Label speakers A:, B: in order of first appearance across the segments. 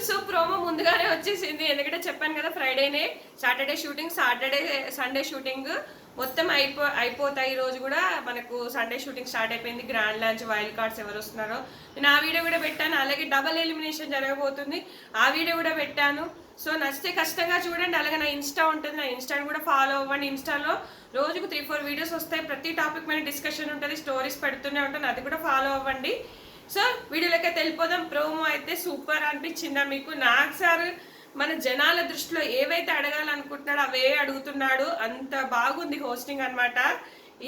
A: So promo ముందుగానే వచ్చేసింది, ఎందుకంటే చెప్పాను కదా ఫ్రైడేనే సాటర్డే షూటింగ్, సండే షూటింగ్ మొత్తం అయిపోతాయి. ఈ రోజు కూడా మనకు సండే షూటింగ్ స్టార్ట్ అయిపోయింది. గ్రాండ్ లాంచ్, వైల్డ్ కార్డ్స్ ఎవరు వస్తున్నారో నేను ఆ వీడియో కూడా పెట్టాను. అలాగే డబుల్ ఎలిమినేషన్ జరగబోతుంది, ఆ వీడియో కూడా పెట్టాను. సో నచ్చితే ఖచ్చితంగా చూడండి. అలాగే నా ఇన్స్టా ఉంటుంది, నా ఇన్స్టాని కూడా ఫాలో అవ్వండి. ఇన్స్టాలో రోజుకు 3-4 వీడియోస్ వస్తాయి, ప్రతి టాపిక్ మీద డిస్కషన్ ఉంటుంది, స్టోరీస్ పెడుతూనే ఉంటాను, అది కూడా ఫాలో అవ్వండి. సో వీడియోలకి వెళ్ళిపోదాం. ప్రోమో అయితే సూపర్ అనిపించిందా మీకు? నాకు సార్ మన జనాల దృష్టిలో ఏవైతే అడగాలనుకుంటున్నాడో అవే అడుగుతున్నాడు, అంత బాగుంది హోస్టింగ్ అనమాట.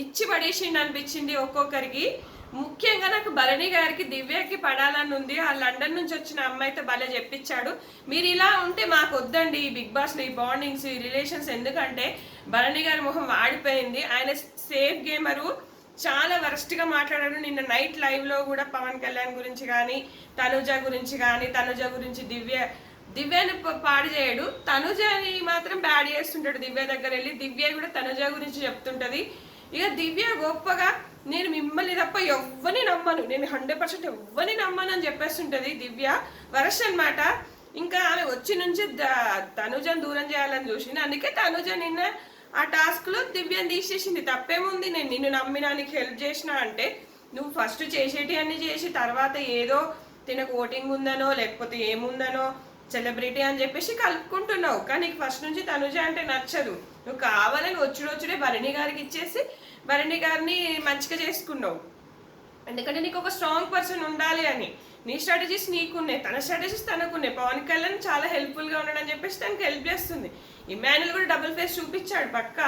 A: ఇచ్చి పడేసిండి అనిపించింది ఒక్కొక్కరికి. ముఖ్యంగా నాకు భరణి గారికి దివ్యకి పడాలని ఉంది. ఆ లండన్ నుంచి వచ్చిన అమ్మాయితో భలే చెప్పించాడు. మీరు ఇలా ఉంటే మాకు వద్దండి ఈ బిగ్ బాస్లో ఈ బాండింగ్స్, ఈ రిలేషన్స్, ఎందుకంటే భరణి గారి మొహం వాడిపోయింది. ఆయన సేఫ్ గేమరు, చాలా వరస్ట్గా మాట్లాడాడు. నిన్న నైట్ లైవ్లో కూడా పవన్ కళ్యాణ్ గురించి కానీ, తనుజ గురించి దివ్యని పాడు చేయడు, తనుజని మాత్రం బ్యాడ్ చేస్తుంటాడు. దివ్య దగ్గర వెళ్ళి దివ్య కూడా తనుజ గురించి చెప్తుంటది. ఇక దివ్య గొప్పగా నేను మిమ్మల్ని తప్ప ఎవ్వని నమ్మను, నేను 100% ఎవ్వని నమ్మను అని చెప్పేస్తుంటది. దివ్య వరస్ అనమాట. ఇంకా ఆమె వచ్చి నుంచి తనుజను దూరం చేయాలని చూసింది. అందుకే తనుజ నిన్న ఆ టాస్క్ లో దివ్యని తీసేసింది. తప్పేముంది, నేను నిన్ను నమ్మినా, నీకు హెల్ప్ చేసినా అంటే నువ్వు ఫస్ట్ చేసేటి అన్ని చేసి తర్వాత ఏదో తినకు ఓటింగ్ ఉందనో లేకపోతే ఏముందనో సెలబ్రిటీ అని చెప్పేసి కలుపుకుంటున్నావు. కానీ నీకు ఫస్ట్ నుంచి తనుజ అంటే నచ్చదు. నువ్వు కావాలని వచ్చుడే భరణి గారికి ఇచ్చేసి భరణి గారిని మంచిగా చేసుకున్నావు. ఎందుకంటే నీకు ఒక స్ట్రాంగ్ పర్సన్ ఉండాలి అని. నీ స్ట్రాటజీస్ నీకున్నాయి, తన స్ట్రాటజీస్ తనకున్నాయి. పవన్ కళ్యాణ్ చాలా హెల్ప్ఫుల్గా ఉన్నాడని చెప్పేసి తనకు హెల్ప్ చేస్తుంది. ఇమాన్యుల్ కూడా డబుల్ ఫేస్ చూపించాడు పక్క.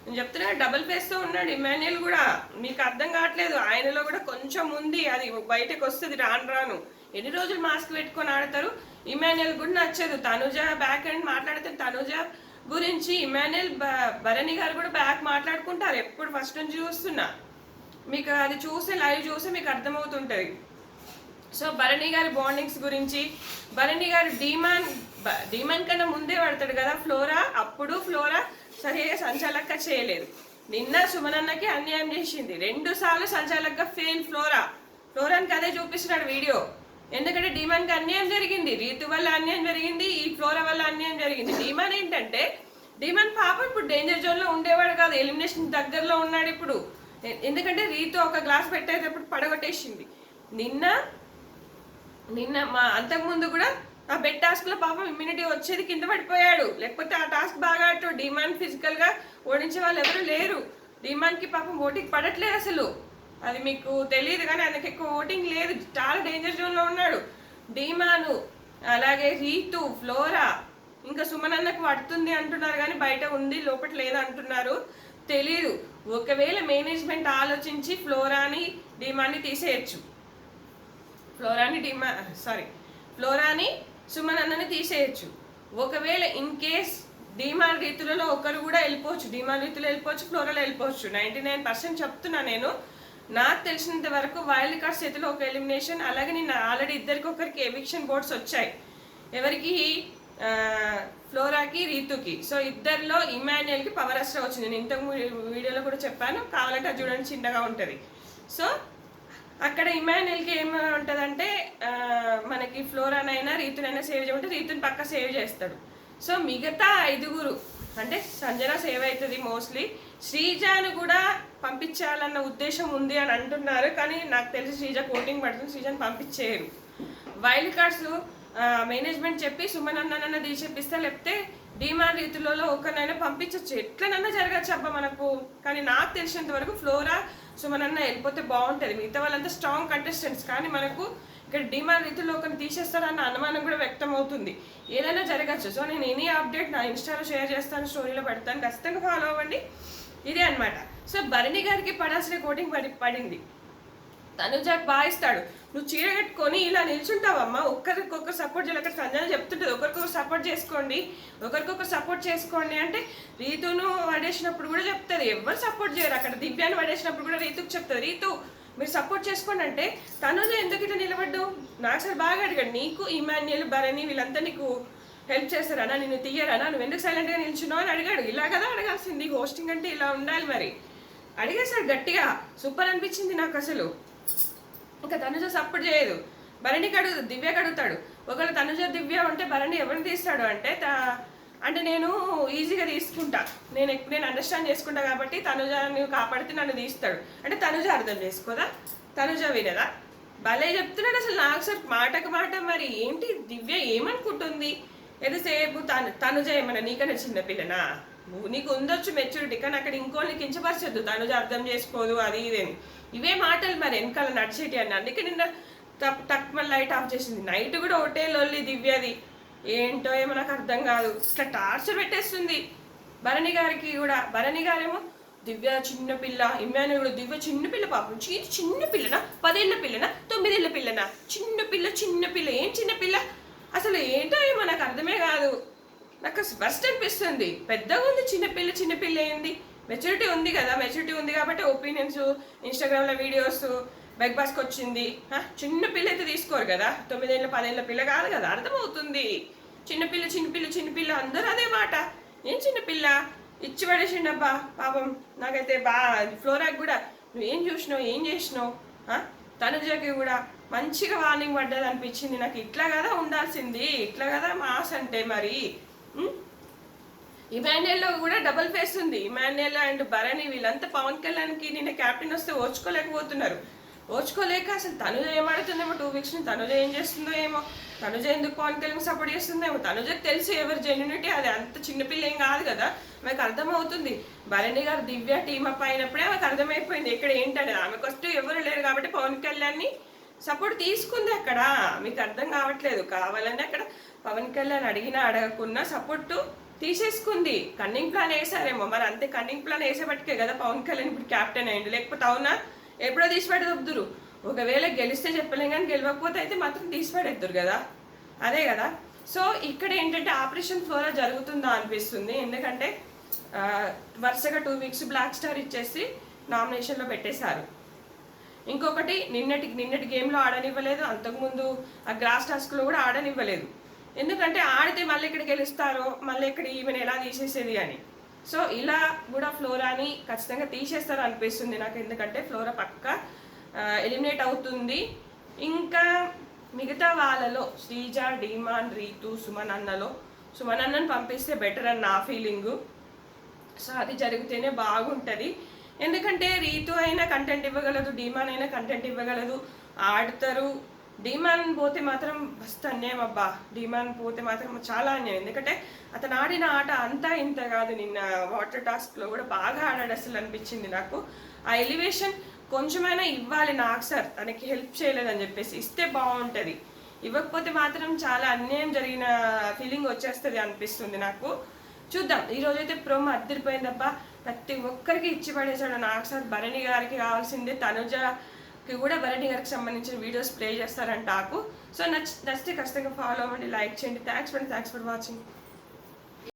A: నేను చెప్తున్నా డబుల్ ఫేస్తో ఉన్నాడు ఇమాన్యుల్ కూడా. మీకు అర్థం కావట్లేదు, ఆయనలో కూడా కొంచెం ఉంది, అది బయటకు వస్తుంది రాను. ఎన్ని రోజులు మాస్క్ పెట్టుకొని ఆడతారు. ఇమాన్యుల్ కూడా నచ్చదు. తనుజ బ్యాక్ అండ్ మాట్లాడితే తనుజ గురించి ఇమాన్యుల్ భరణి గారు కూడా బ్యాక్ మాట్లాడుకుంటారు ఎప్పుడు. ఫస్ట్ నుంచి చూస్తున్నా, మీకు అది చూసి లైవ్ చూసి మీకు అర్థమవుతుంటుంది. సో భరణి గారి బాండింగ్స్ గురించి, భరణి గారు డీమాన్ కన్నా ముందే పడతాడు కదా ఫ్లోరా. అప్పుడు ఫ్లోరా సరిగా సంచాలక చేయలేదు. నిన్న సుమనన్నకి అన్యాయం చేసింది. 2 సార్లు సంచాలకగా ఫెయిల్ ఫ్లోరానికి అదే చూపిస్తున్నాడు వీడియో. ఎందుకంటే డీమాన్కి అన్యాయం జరిగింది, రీతు వల్ల అన్యాయం జరిగింది, ఈ ఫ్లోరా వల్ల అన్యాయం జరిగింది. డీమాన్ ఏంటంటే పాప ఇప్పుడు డేంజర్ జోన్లో ఉండేవాడు కాదు, ఎలిమినేషన్ దగ్గరలో ఉన్నాడు ఇప్పుడు. ఎందుకంటే రీతు ఒక గ్లాస్ పెట్టేటప్పుడు పడగొట్టేసింది. నిన్న మా అంతకుముందు కూడా ఆ బెడ్ టాస్క్ లో పాపం ఇమ్యూనిటీ వచ్చేది, కింద పడిపోయాడు. లేకపోతే ఆ టాస్క్ బాగా ఆడు. డిమాండ్ ఫిజికల్ గా ఓడించే వాళ్ళు ఎవరు లేరు. డిమాండ్ కి పాపం ఓటింగ్ పడట్లేదు అసలు, అది మీకు తెలియదు. కానీ ఆయనకి ఎక్కువ ఓటింగ్ లేదు, చాలా డేంజర్ జోన్ లో ఉన్నాడు డిమాను. అలాగే రీతు, ఫ్లోరా, ఇంకా సుమనన్నకు పడుతుంది అంటున్నారు కానీ బయట ఉంది, లోపల లేదు అంటున్నారు, తెలీదు. ఒకవేళ మేనేజ్మెంట్ ఆలోచించి ఫ్లోరాని డిమాండ్ని తీసేయచ్చు, ఫ్లోరాని సుమనన్నని తీసేయచ్చు. ఒకవేళ ఇన్ కేస్ డిమాండ్ రీతులలో ఒకరు కూడా వెళ్ళిపోవచ్చు, డిమాండ్ రీతులు వెళ్ళిపోవచ్చు, ఫ్లోరాలో వెళ్ళిపోవచ్చు. 99% చెప్తున్నా నేను. నాకు తెలిసినంత వరకు వైల్డ్ కార్డ్ చేతిలో ఒక ఎలిమినేషన్. అలాగే నేను ఆల్రెడీ ఒకరికి ఎవిక్షన్ బోర్డ్స్ వచ్చాయి. ఎవరికి? ఫ్లోరాకి, రీతుకి. సో ఇద్దరిలో ఇమాన్యుయల్కి పవర్ అస్ట్రా వచ్చింది. నేను ఇంతకు వీడియోలో కూడా చెప్పాను, కావాలంటే అది చూడండి, చిన్నగా ఉంటుంది. సో అక్కడ ఇమాన్యుయల్కి ఏముంటుందంటే మనకి ఫ్లోరానైనా రీతునైనా సేవ్ చేయమంటే రీతుని పక్క సేవ్ చేస్తాడు. సో మిగతా 5 అంటే సంజన సేవ్ అవుతుంది మోస్ట్లీ. శ్రీజాను కూడా పంపించాలన్న ఉద్దేశం ఉంది అని అంటున్నారు, కానీ నాకు తెలిసి శ్రీజ కోటింగ్ పడుతుంది, శ్రీజాను పంపించేయరు. వైల్డ్ కార్డ్స్ మేనేజ్మెంట్ చెప్పి సుమనన్ననన్నా తీసేపిస్తే, లేకపోతే డిమాండ్ రీతులలో ఒకరినైనా పంపించవచ్చు, ఎట్లనన్నా జరగచ్చు అబ్బా మనకు. కానీ నాకు తెలిసినంత వరకు ఫ్లోరా, సుమనన్న వెళ్ళిపోతే బాగుంటుంది. మిగతా వాళ్ళంతా స్ట్రాంగ్ కంటెస్టెంట్స్, కానీ మనకు ఇక్కడ డిమాండ్ రీతుల్లో ఒకరిని తీసేస్తారన్న అనుమానం కూడా వ్యక్తం అవుతుంది. ఏదైనా జరగచ్చు. సో నేను ఎనీ అప్డేట్ నా ఇన్స్టాలో షేర్ చేస్తాను, స్టోరీలో పెడతాను, ఖచ్చితంగా ఫాలో అవ్వండి. ఇదే అనమాట. సో భరణి గారికి పడాల్సిన కోటింగ్ పడింది. తనుజాకి బాగా ఇస్తాడు. నువ్వు చీర కట్టుకొని ఇలా నిల్చుంటావమ్మా, ఒకరికొకరు సపోర్ట్ చేయాలి. అక్కడ సంజన చెప్తుంటుంది, ఒకరికొకరు సపోర్ట్ చేసుకోండి అంటే రీతును పడేసినప్పుడు కూడా చెప్తుంది, ఎవరు సపోర్ట్ చేయరు. అక్కడ దివ్యాన్ని పడేసినప్పుడు కూడా రీతుకు చెప్తుంది, రీతు మీరు సపోర్ట్ చేసుకోండి అంటే. తనుజ ఎందుకు ఇట్లా నిలబడ్డు? నాకు సార్ బాగా అడిగాడు, నీకు ఇమాన్యుయల్, భరణి వీళ్ళంతా నీకు హెల్ప్ చేస్తారనా, నిన్ను తీయరానా, నువ్వు ఎందుకు సైలెంట్గా నిల్చున్నావు అని అడిగాడు. ఇలా కదా అడగాల్సింది, హోస్టింగ్ అంటే ఇలా ఉండాలి. మరి అడిగేశాడు గట్టిగా, సూపర్ అనిపించింది నాకు అసలు. ఇంకా తనుజ సపోర్ట్ చేయదు. భరణికి అడుగుతాడు, దివ్యకి అడుగుతాడు, ఒకవేళ తనుజ దివ్య ఉంటే భరణి ఎవరిని తీస్తాడు అంటే అంటే నేను ఈజీగా తీసుకుంటా, నేను అండర్స్టాండ్ చేసుకుంటా కాబట్టి తనుజని కాపాడితే నన్ను తీస్తాడు అంటే తనుజ అర్థం చేసుకోదా, తనుజ వినదా? భలే చెప్తున్నాడు అసలు నాకు సార్ మాటకు మాట. మరి ఏంటి దివ్య ఏమనుకుంటుంది? ఎంతసేపు తనుజ ఏమన్నా నీకన్నా చిన్నపిల్లనా? నీకు ఉండొచ్చు మెచ్యూరిటీ, కానీ అక్కడ ఇంకోళ్ళని కించపరచొద్దు, తనుజ అర్థం చేసుకోదు అది ఇదేని. ఇవే మాటలు మరి వెనకాల నడిచేటి అన్న. అందుకే నిన్న తక్కువ లైట్ ఆఫ్ చేసింది. నైట్ కూడా ఒకటే లొల్లి దివ్యది. ఏంటో ఏమో నాకు అర్థం కాదు, ఇట్లా టార్చర్ పెట్టేస్తుంది భరణి గారికి కూడా. భరణి గారేమో దివ్య చిన్నపిల్ల, ఇమ్మాను కూడా దివ్య చిన్నపిల్ల, పాపం చిన్నపిల్లనా, 10 ఏళ్ల పిల్లనా, 9 ఏళ్ల పిల్లనా? చిన్నపిల్ల ఏం చిన్నపిల్ల అసలు ఏంటో ఏమో నాకు అర్థమే కాదు. నాకు ఫస్ట్ అనిపిస్తుంది పెద్దగా ఉంది చిన్నపిల్ల ఏంది? మెచ్యూరిటీ ఉంది కదా, మెచ్యూరిటీ ఉంది కాబట్టి ఒపీనియన్స్, ఇన్స్టాగ్రామ్లో వీడియోస్, బిగ్ బాస్కి వచ్చింది. చిన్నపిల్ల అయితే తీసుకోరు కదా, 9 ఏళ్ళ 10 ఏళ్ళ పిల్ల కాదు కదా, అర్థమవుతుంది. చిన్నపిల్ల అందరూ అదే మాట. ఏం చిన్నపిల్ల ఇచ్చి పడేసిండబ్బా పాపం. నాకైతే ఫ్లోరాకి కూడా నువ్వేం చూసినావు, ఏం చేసినావు? తనుజకి కూడా మంచిగా వార్నింగ్ పడ్డది అనిపించింది నాకు. ఇట్లా కదా ఉండాల్సింది, ఇట్లా కదా మాస్ అంటే. మరి ఇమాన్యుయల్లో కూడా డబుల్ ఫేస్ ఉంది. ఇమాన్యుయల్ అండ్ భరణి వీళ్ళంతా పవన్ కళ్యాణ్కి నిన్న క్యాప్టెన్ వస్తే ఓర్చుకోలేకపోతున్నారు. ఓర్చుకోలేక అసలు తనుజ ఏమాడుతుందేమో 2 వీక్స్ నుంచి, తనుజ ఏం చేస్తుందో ఏమో, తనుజ ఎందుకు పవన్ కళ్యాణ్ సపోర్ట్ చేస్తుందేమో. తనుజకి తెలిసి ఎవరి జెన్యునిటీ, అది అంత చిన్నపిల్ల ఏం కాదు కదా, ఆమెకు అర్థమవుతుంది. భరణి గారు దివ్య టీమప్ అయినప్పుడే ఆమెకు అర్థమైపోయింది ఇక్కడ ఏంటనేది. ఆమెకు వస్తూ ఎవరు లేరు కాబట్టి పవన్ కళ్యాణ్ని సపోర్ట్ తీసుకుంది అక్కడ. మీకు అర్థం కావట్లేదు, కావాలని అక్కడ పవన్ కళ్యాణ్ అడిగినా అడగకున్నా సపోర్టు తీసేసుకుంది. కన్నింగ్ ప్లాన్ వేసారేమో మరి, అంతే కన్నింగ్ ప్లాన్ వేసేపటికే కదా పవన్ కళ్యాణ్ ఇప్పుడు క్యాప్టెన్ అయ్యిండు. లేకపోతే అవునా ఎప్పుడో తీసిపెడదురు. ఒకవేళ గెలిస్తే చెప్పలేం కానీ గెలవకపోతే అయితే మాత్రం తీసిపెడేద్దరు కదా, అదే కదా. సో ఇక్కడ ఏంటంటే ఆపరేషన్ ఫ్లోరా జరుగుతుందా అనిపిస్తుంది. ఎందుకంటే వరుసగా 2 వీక్స్ బ్లాక్ స్టార్ ఇచ్చేసి నామినేషన్లో పెట్టేశారు. ఇంకొకటి నిన్నటి గేమ్లో ఆడనివ్వలేదు, అంతకుముందు ఆ గ్రాస్ టాస్క్లో కూడా ఆడనివ్వలేదు. ఎందుకంటే ఆడితే మళ్ళీ ఇక్కడ గెలుస్తారో, మళ్ళీ ఇక్కడ ఈమెను ఎలా తీసేసేది అని. సో ఇలా కూడా ఫ్లోరాని ఖచ్చితంగా తీసేస్తారు అనిపిస్తుంది నాకు. ఎందుకంటే ఫ్లోరా పక్క ఎలిమినేట్ అవుతుంది. ఇంకా మిగతా వాళ్ళలో శ్రీజ, డీమాన్, రీతు, సుమన్ అన్నను పంపిస్తే బెటర్ అని నా ఫీలింగు. సో అది జరిగితేనే బాగుంటుంది. ఎందుకంటే రీతు అయినా కంటెంట్ ఇవ్వగలదు, డీమాన్ అయినా కంటెంట్ ఇవ్వగలదు, ఆడతారు. డీమాన్ పోతే మాత్రం ఫస్ట్ అన్యాయం అబ్బా, డీమాన్ పోతే మాత్రం చాలా అన్యాయం. ఎందుకంటే అతను ఆడిన ఆట అంతా ఇంత కాదు. నిన్న వాటర్ టాస్క్లో కూడా బాగా ఆడాడు అసలు అనిపించింది నాకు. ఆ ఎలివేషన్ కొంచెమైనా ఇవ్వాలి నాకు సార్, తనకి హెల్ప్ చేయలేదని చెప్పేసి ఇస్తే బాగుంటుంది. ఇవ్వకపోతే మాత్రం చాలా అన్యాయం జరిగిన ఫీలింగ్ వచ్చేస్తుంది అనిపిస్తుంది నాకు. చూద్దాం. ఈరోజైతే ప్రోమో అద్దరిపోయిందబ్బా, ప్రతి ఒక్కరికి ఇచ్చి పడేసాడు నాకు సార్. భరణి గారికి కావాల్సిందే, తనుజకి కూడా భరణి గారికి సంబంధించిన వీడియోస్ ప్లే చేస్తారంట నాకు. సో నచ్చితే ఖచ్చితంగా ఫాలో అవ్వండి, లైక్ చేయండి. Thanks for watching.